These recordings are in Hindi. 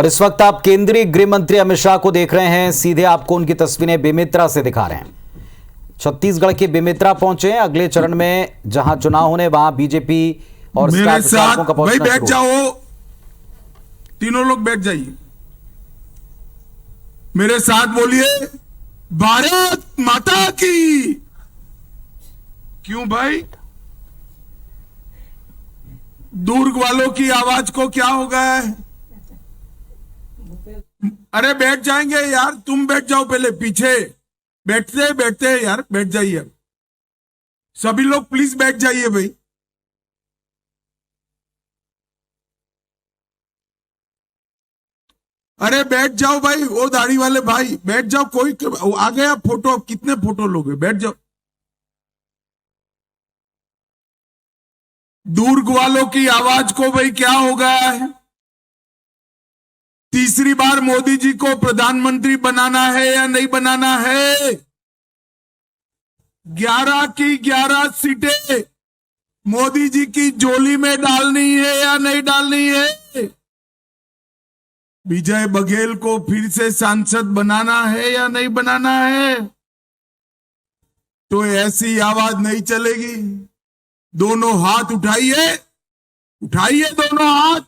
और इस वक्त आप केंद्रीय गृह मंत्री अमित शाह को देख रहे हैं। सीधे आपको उनकी तस्वीरें बेमेतरा से दिखा रहे हैं। छत्तीसगढ़ के बेमेतरा पहुंचे हैं। अगले चरण में जहां चुनाव होने वहां बीजेपी और मेरे साथ का भाई पहुंचना बैठ शुरू। जाओ, तीनों लोग बैठ जाइए। मेरे साथ बोलिए, भारत माता की। क्यों भाई? दुर्ग वालों की आवाज को क्या हो गया है? अरे बैठ जाएंगे यार, तुम बैठ जाओ पहले, पीछे बैठते बैठते यार, बैठ जाइए। सभी लोग प्लीज बैठ जाइए भाई। अरे बैठ जाओ भाई, वो दाढ़ी वाले भाई बैठ जाओ। कोई आ गया फोटो, कितने फोटो लोगे? बैठ जाओ। दुर्ग वालों की आवाज को भाई क्या हो गया है? तीसरी बार मोदी जी को प्रधानमंत्री बनाना है या नहीं बनाना है? 11 की 11 सीटें मोदी जी की झोली में डालनी है या नहीं डालनी है? विजय बघेल को फिर से सांसद बनाना है या नहीं बनाना है? तो ऐसी आवाज नहीं चलेगी। दोनों हाथ उठाइए, उठाइए दोनों हाथ।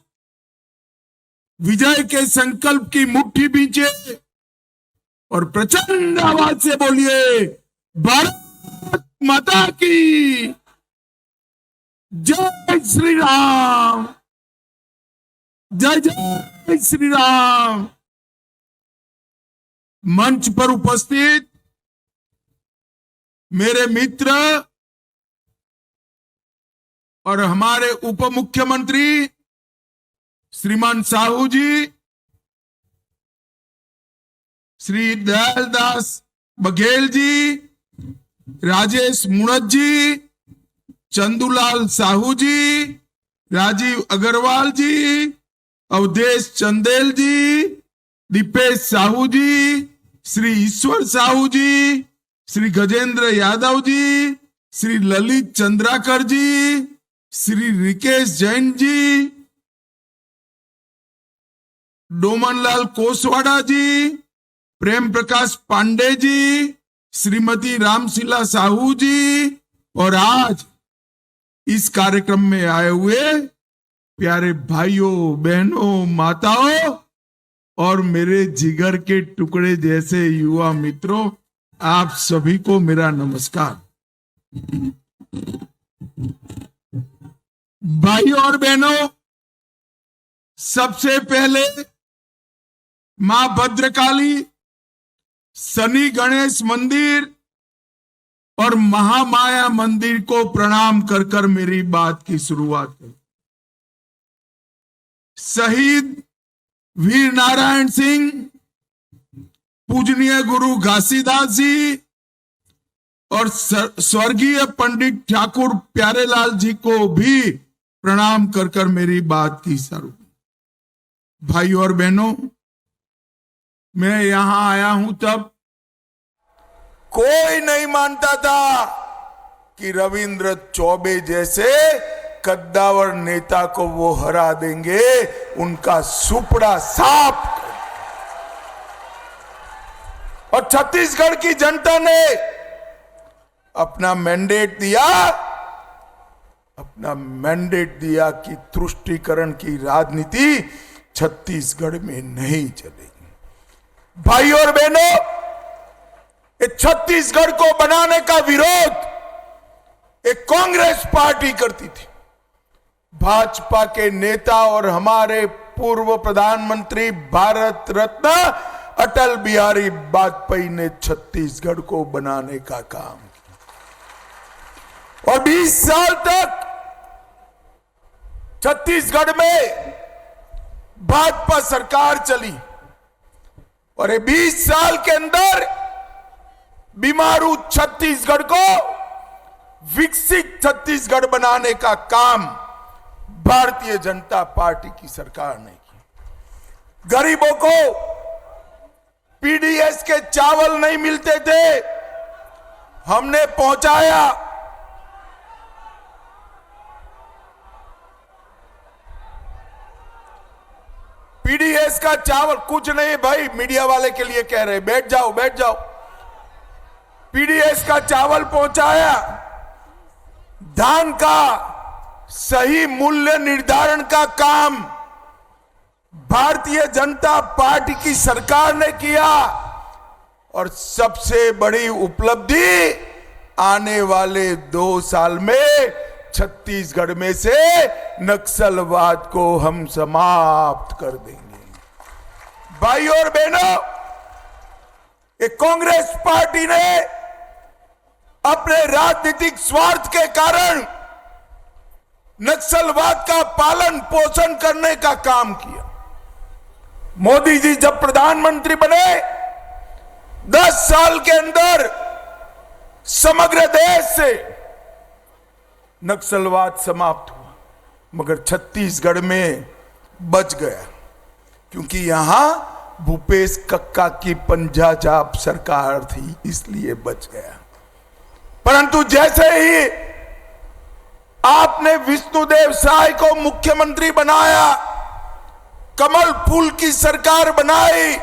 विजय के संकल्प की मुट्ठी बींचे और प्रचंड आवाज से बोलिए, भारत माता की जय श्री राम, जय जय श्री राम। मंच पर उपस्थित मेरे मित्र और हमारे उप मुख्यमंत्री श्रीमान साहू जी, श्री दयालदास बघेल जी, राजेश मुणत जी, चंदूलाल साहू जी, राजीव अग्रवाल जी, अवधेश चंदेल जी, दीपेश साहू जी, श्री ईश्वर साहू जी, श्री गजेंद्र यादव जी, श्री ललित चंद्राकर जी, श्री रिकेश जैन जी, डोमनलाल कोसवाड़ा जी, प्रेम प्रकाश पांडे जी, श्रीमती रामशिला साहू जी, और आज इस कार्यक्रम में आए हुए प्यारे भाइयों, बहनों, माताओं और मेरे जिगर के टुकड़े जैसे युवा मित्रों, आप सभी को मेरा नमस्कार। भाइयों और बहनों, सबसे पहले मां भद्रकाली, शनि गणेश मंदिर और महामाया मंदिर को प्रणाम कर कर मेरी बात की शुरुआत करूं। शहीद वीर नारायण सिंह, पूजनीय गुरु घासीदास जी और स्वर्गीय पंडित ठाकुर प्यारेलाल जी को भी प्रणाम कर कर मेरी बात की शुरुआत। भाइयों और बहनों, मैं यहां आया हूं तब कोई नहीं मानता था कि रविंद्र चौबे जैसे कद्दावर नेता को वो हरा देंगे, उनका सुपड़ा साफ। और छत्तीसगढ़ की जनता ने अपना मैंडेट दिया कि तुष्टीकरण की राजनीति छत्तीसगढ़ में नहीं चलेगी। भाइयों और बहनों, छत्तीसगढ़ को बनाने का विरोध एक कांग्रेस पार्टी करती थी। भाजपा के नेता और हमारे पूर्व प्रधानमंत्री भारत रत्न अटल बिहारी वाजपेयी ने छत्तीसगढ़ को बनाने का काम किया और 20 साल तक छत्तीसगढ़ में भाजपा सरकार चली और ये 20 साल के अंदर बीमारू छत्तीसगढ़ को विकसित छत्तीसगढ़ बनाने का काम भारतीय जनता पार्टी की सरकार ने किया। गरीबों को पीडीएस के चावल नहीं मिलते थे, हमने पहुंचाया। पीडीएस का चावल कुछ नहीं भाई, मीडिया वाले के लिए कह रहे, बैठ जाओ बैठ जाओ। पीडीएस का चावल पहुंचाया, धान का सही मूल्य निर्धारण का काम भारतीय जनता पार्टी की सरकार ने किया, और सबसे बड़ी उपलब्धि आने वाले 2 साल में छत्तीसगढ़ में से नक्सलवाद को हम समाप्त कर देंगे। भाई और बहनों, एक कांग्रेस पार्टी ने अपने राजनीतिक स्वार्थ के कारण नक्सलवाद का पालन पोषण करने का काम किया। मोदी जी जब प्रधानमंत्री बने 10 साल के अंदर समग्र देश से नक्सलवाद समाप्त हुआ, मगर छत्तीसगढ़ में बच गया, क्योंकि यहां भूपेश कक्का की पंजाचाप सरकार थी, इसलिए बच गया। परंतु जैसे ही आपने विष्णुदेव साय को मुख्यमंत्री बनाया, कमल फूल की सरकार बनाई,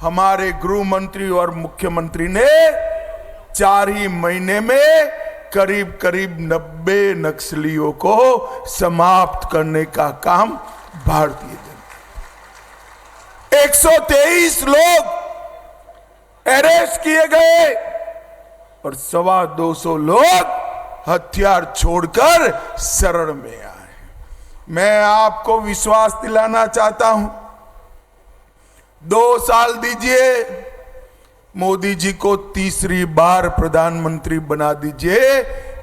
हमारे गृह मंत्री और मुख्यमंत्री ने 4 ही महीने में करीब करीब 90 नक्सलियों को समाप्त करने का काम भारतीय जनता। 123 लोग अरेस्ट किए गए और 250 लोग हथियार छोड़कर शरण में आए। मैं आपको विश्वास दिलाना चाहता हूं, 2 साल दीजिए, मोदी जी को तीसरी बार प्रधानमंत्री बना दीजिए,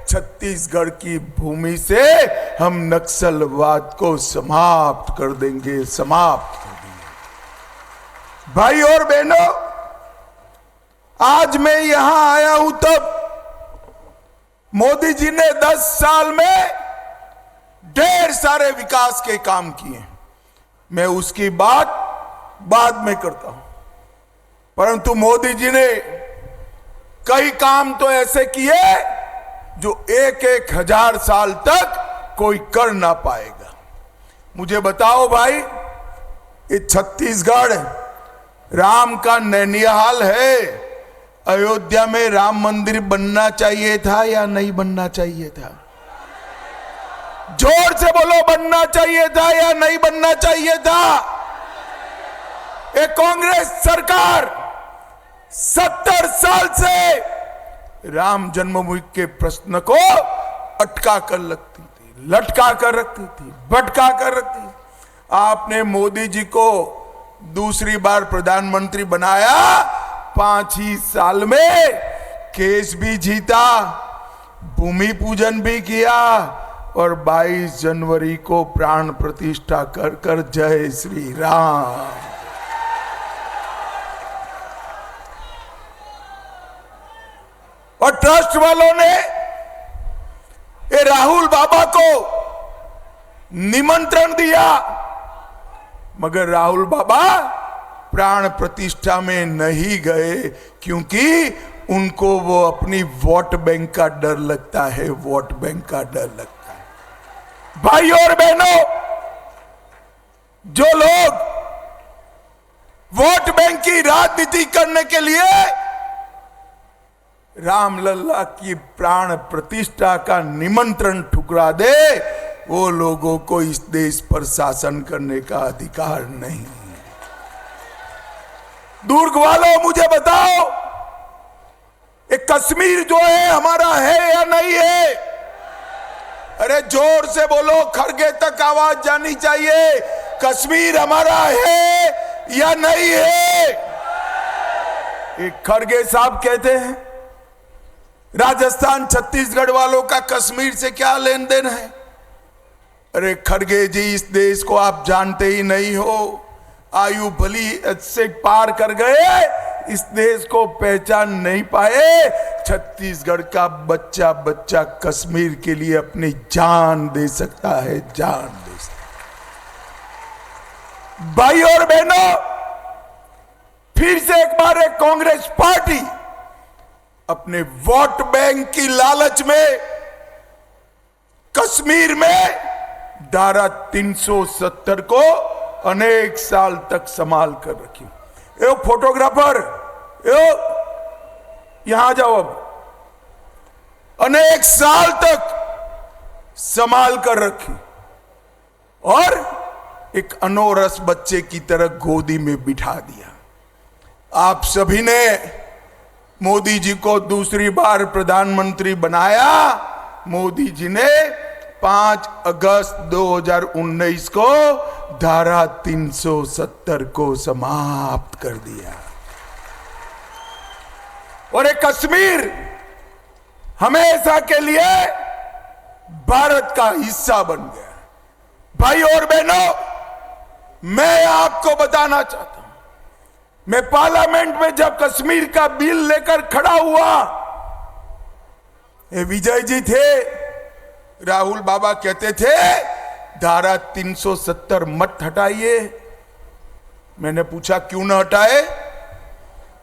छत्तीसगढ़ की भूमि से हम नक्सलवाद को समाप्त कर देंगे, समाप्त कर देंगे। भाई और बहनों, आज मैं यहां आया हूं तब मोदी जी ने 10 साल में ढेर सारे विकास के काम किए, मैं उसकी बात बाद में करता हूं, परंतु मोदी जी ने कई काम तो ऐसे किए जो 1-1 हजार साल तक कोई कर ना पाएगा। मुझे बताओ भाई, ये छत्तीसगढ़ राम का नैनिहाल है, अयोध्या में राम मंदिर बनना चाहिए था या नहीं बनना चाहिए था? जोर से बोलो, बनना चाहिए था या नहीं बनना चाहिए था? एक कांग्रेस सरकार 70 साल से राम जन्मभूमि के प्रश्न को अटका कर रखती थी, लटका कर रखती थी, भटका कर रखती थी। आपने मोदी जी को दूसरी बार प्रधानमंत्री बनाया, 5 ही साल में केस भी जीता, भूमि पूजन भी किया और 22 जनवरी को प्राण प्रतिष्ठा कर कर जय श्री राम। और ट्रस्ट वालों ने ये राहुल बाबा को निमंत्रण दिया, मगर राहुल बाबा प्राण प्रतिष्ठा में नहीं गए, क्योंकि उनको वो अपनी वोट बैंक का डर लगता है, वोट बैंक का डर लगता है। भाई और बहनों, जो लोग वोट बैंक की राजनीति करने के लिए रामलला की प्राण प्रतिष्ठा का निमंत्रण ठुकरा दे, वो लोगों को इस देश पर शासन करने का अधिकार नहीं। दुर्ग वालों, मुझे बताओ, एक कश्मीर जो है हमारा है या नहीं है? अरे जोर से बोलो, खरगे तक आवाज जानी चाहिए, कश्मीर हमारा है या नहीं है? एक खरगे साहब कहते हैं राजस्थान छत्तीसगढ़ वालों का कश्मीर से क्या लेन देन है? अरे खरगे जी, इस देश को आप जानते ही नहीं हो, आयु भली से पार कर गए, इस देश को पहचान नहीं पाए। छत्तीसगढ़ का बच्चा बच्चा कश्मीर के लिए अपनी जान दे सकता है, जान दे सकता है। भाई और बहनों, फिर से एक बार एक कांग्रेस पार्टी अपने वोट बैंक की लालच में कश्मीर में धारा 370 को अनेक साल तक संभाल कर रखी। ए फोटोग्राफर, यहां जाओ। अब अनेक साल तक संभाल कर रखी और एक अनोरस बच्चे की तरह गोदी में बिठा दिया। आप सभी ने मोदी जी को दूसरी बार प्रधानमंत्री बनाया। मोदी जी ने 5 अगस्त 2019 को धारा 370 को समाप्त कर दिया और एक कश्मीर हमेशा के लिए भारत का हिस्सा बन गया। भाई और बहनों, मैं आपको बताना चाहता हूं, मैं पार्लियामेंट में जब कश्मीर का बिल लेकर खड़ा हुआ, ये विजय जी थे, राहुल बाबा कहते थे धारा 370 मत हटाइए। मैंने पूछा क्यों ना हटाए,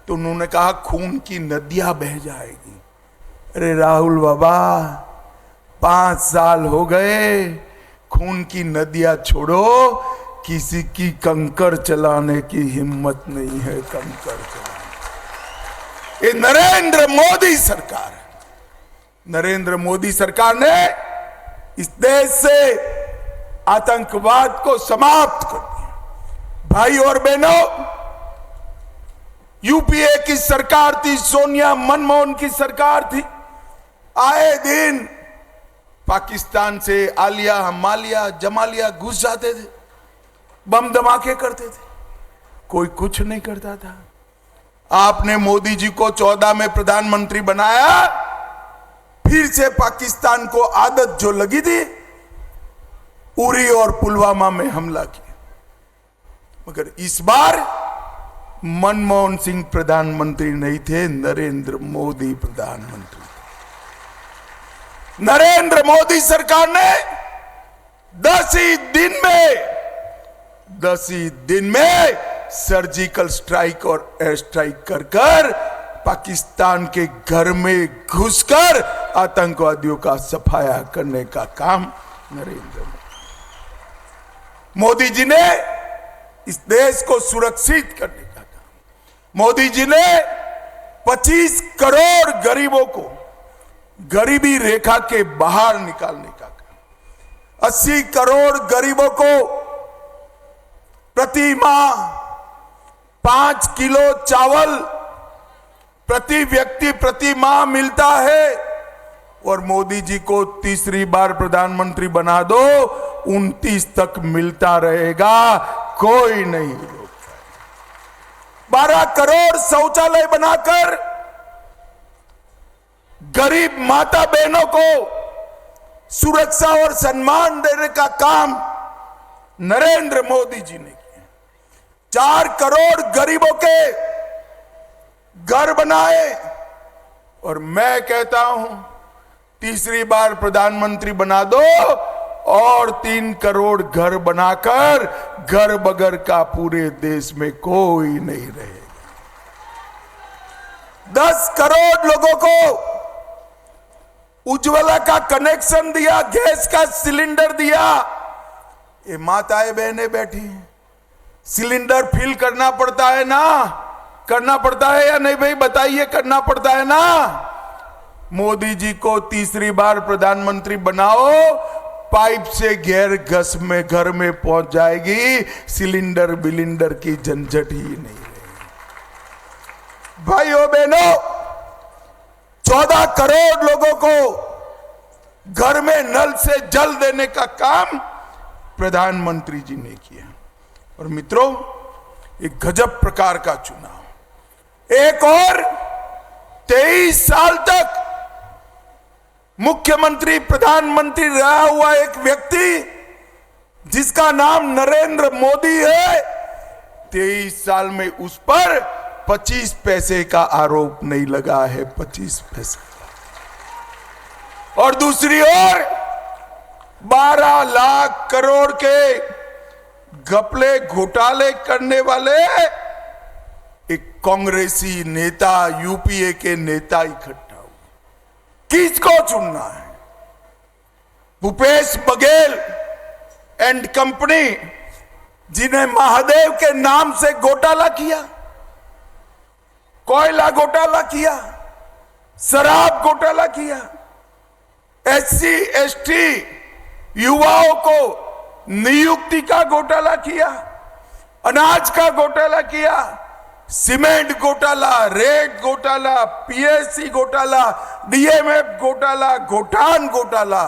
तो उन्होंने कहा खून की नदियां बह जाएगी। अरे राहुल बाबा, 5 साल हो गए, खून की नदियां छोड़ो, किसी की कंकर चलाने की हिम्मत नहीं है। कंकर चलाने ये नरेंद्र मोदी सरकार है। नरेंद्र मोदी सरकार ने इस देश से आतंकवाद को समाप्त कर दिया। भाई और बहनों, यूपीए की सरकार थी, सोनिया मनमोहन की सरकार थी। आए दिन पाकिस्तान से आलिया मालिया जमालिया घुस जाते थे, बम धमाके करते थे, कोई कुछ नहीं करता था। आपने मोदी जी को 14 में प्रधानमंत्री बनाया, फिर से पाकिस्तान को आदत जो लगी थी, उरी और पुलवामा में हमला किया। मगर इस बार मनमोहन सिंह प्रधानमंत्री नहीं थे, नरेंद्र मोदी प्रधानमंत्री थे। नरेंद्र मोदी सरकार ने 10 ही दिन में सर्जिकल स्ट्राइक और एयर स्ट्राइक कर पाकिस्तान के घर में घुसकर आतंकवादियों का सफाया करने का काम नरेंद्र मोदी जी ने इस देश को सुरक्षित करने का काम। मोदी जी ने 25 करोड़ गरीबों को गरीबी रेखा के बाहर निकालने का काम। 80 करोड़ गरीबों को प्रति माह 5 किलो चावल प्रति व्यक्ति प्रति माह मिलता है। और मोदी जी को तीसरी बार प्रधानमंत्री बना दो, 29 तक मिलता रहेगा, कोई नहीं रोक पाएगा। 12 करोड़ शौचालय बनाकर गरीब माता बहनों को सुरक्षा और सम्मान देने का काम नरेंद्र मोदी जी ने किया। 4 करोड़ गरीबों के घर बनाए। और मैं कहता हूं, तीसरी बार प्रधानमंत्री बना दो और 3 करोड़ घर बनाकर घर बगर का पूरे देश में कोई नहीं रहेगा। 10 करोड़ लोगों को उज्ज्वला का कनेक्शन दिया, गैस का सिलेंडर दिया। ये माताएं बहनें बैठी हैं, सिलेंडर फिल करना पड़ता है ना, करना पड़ता है या नहीं भाई बताइए, करना पड़ता है ना। मोदी जी को तीसरी बार प्रधानमंत्री बनाओ, पाइप से घर में पहुंच जाएगी, सिलेंडर बिलिंडर की झंझट ही नहीं रहेगी। भाइयों बहनों, 14 करोड़ लोगों को घर में नल से जल देने का काम प्रधानमंत्री जी ने किया। और मित्रों, एक गजब प्रकार का चुनाव। एक और 23 साल तक मुख्यमंत्री प्रधानमंत्री रहा हुआ एक व्यक्ति जिसका नाम नरेंद्र मोदी है, 23 साल में उस पर 25 पैसे का आरोप नहीं लगा है, 25 पैसे। और दूसरी ओर 12 लाख करोड़ के घपले घोटाले करने वाले एक कांग्रेसी नेता, यूपीए के नेता इकट्ठा हुए। किसको चुनना है? भूपेश बघेल एंड कंपनी जिन्हें महादेव के नाम से घोटाला किया, कोयला घोटाला किया, शराब घोटाला किया, एससी एसटी युवाओं को नियुक्ति का घोटाला किया, अनाज का घोटाला किया, सीमेंट घोटाला, रेत घोटाला, पीएससी घोटाला, डीएमएफ घोटाला, गोठान घोटाला।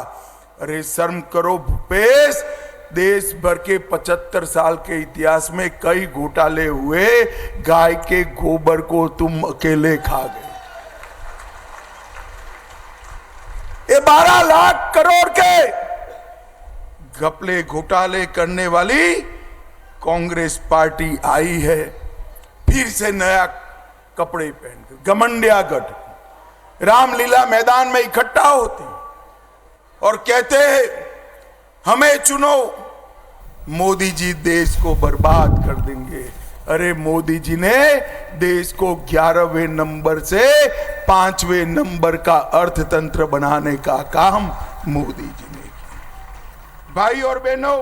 अरे शर्म करो भूपेश, देश भर के 75 साल के इतिहास में कई घोटाले हुए, गाय के गोबर को तुम अकेले खा गए। ये 12 लाख करोड़ के घपले घोटाले करने वाली कांग्रेस पार्टी आई है, फिर से नया कपड़े पहनकर घमंडिया गढ़ रामलीला मैदान में इकट्ठा होते और कहते हैं हमें चुनो, मोदी जी देश को बर्बाद कर देंगे। अरे मोदी जी ने देश को 11वें नंबर से 5वें नंबर का अर्थतंत्र बनाने का काम मोदी जी ने किया। भाई और बहनों,